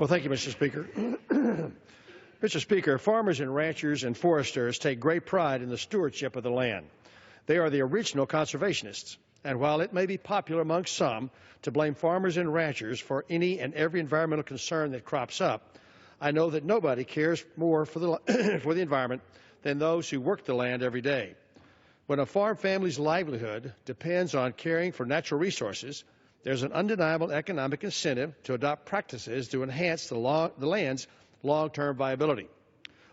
Well, thank you, Mr. Speaker. Mr. Speaker, farmers and ranchers and foresters take great pride in the stewardship of the land. They are the original conservationists. And while it may be popular among some to blame farmers and ranchers for any and every environmental concern that crops up, I know that nobody cares more for the, for the environment than those who work the land every day. When a farm family's livelihood depends on caring for natural resources, there's an undeniable economic incentive to adopt practices to enhance the land's long-term viability.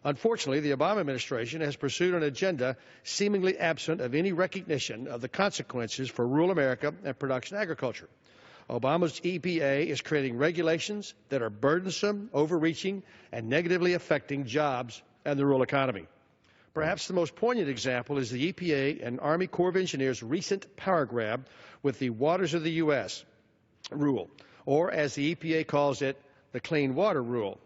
Unfortunately, the Obama administration has pursued an agenda seemingly absent of any recognition of the consequences for rural America and production agriculture. Obama's EPA is creating regulations that are burdensome, overreaching, and negatively affecting jobs and the rural economy. Perhaps the most poignant example is the EPA and Army Corps of Engineers' recent power grab with the Waters of the U.S. rule, or as the EPA calls it, the Clean Water Rule.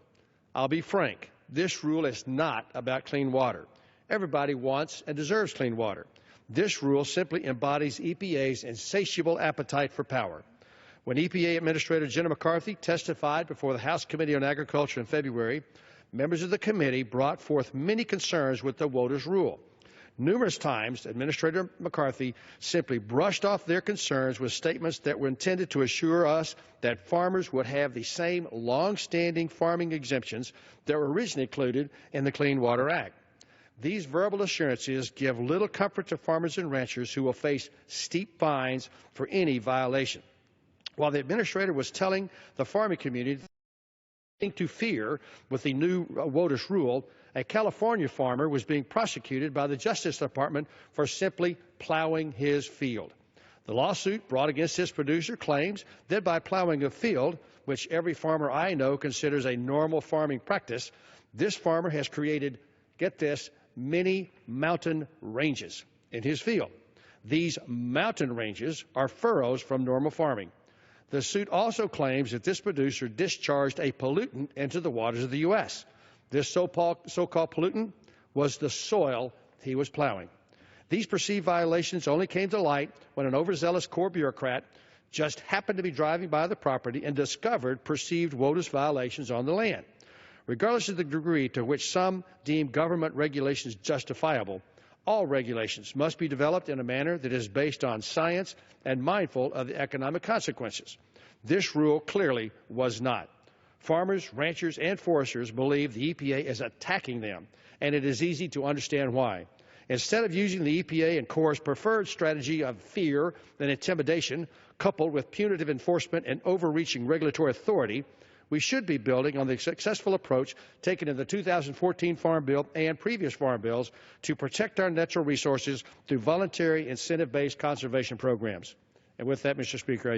I'll be frank, this rule is not about clean water. Everybody wants and deserves clean water. This rule simply embodies EPA's insatiable appetite for power. When EPA Administrator Jenna McCarthy testified before the House Committee on Agriculture in February, members of the committee brought forth many concerns with the WOTUS rule. Numerous times, Administrator McCarthy simply brushed off their concerns with statements that were intended to assure us that farmers would have the same long-standing farming exemptions that were originally included in the Clean Water Act. These verbal assurances give little comfort to farmers and ranchers who will face steep fines for any violation. While the administrator was telling the farming community to fear with the new WOTUS rule, a California farmer was being prosecuted by the Justice Department for simply plowing his field. The lawsuit brought against this producer claims that by plowing a field, which every farmer I know considers a normal farming practice, this farmer has created, get this, many mountain ranges in his field. These mountain ranges are furrows from normal farming. The suit also claims that this producer discharged a pollutant into the waters of the U.S. This so-called pollutant was the soil he was plowing. These perceived violations only came to light when an overzealous Corps bureaucrat just happened to be driving by the property and discovered perceived WOTUS violations on the land. Regardless of the degree to which some deem government regulations justifiable, all regulations must be developed in a manner that is based on science and mindful of the economic consequences. This rule clearly was not. Farmers, ranchers, and foresters believe the EPA is attacking them, and it is easy to understand why. Instead of using the EPA and Corps' preferred strategy of fear and intimidation, coupled with punitive enforcement and overreaching regulatory authority, we should be building on the successful approach taken in the 2014 Farm Bill and previous farm bills to protect our natural resources through voluntary incentive-based conservation programs. And with that, Mr. Speaker, I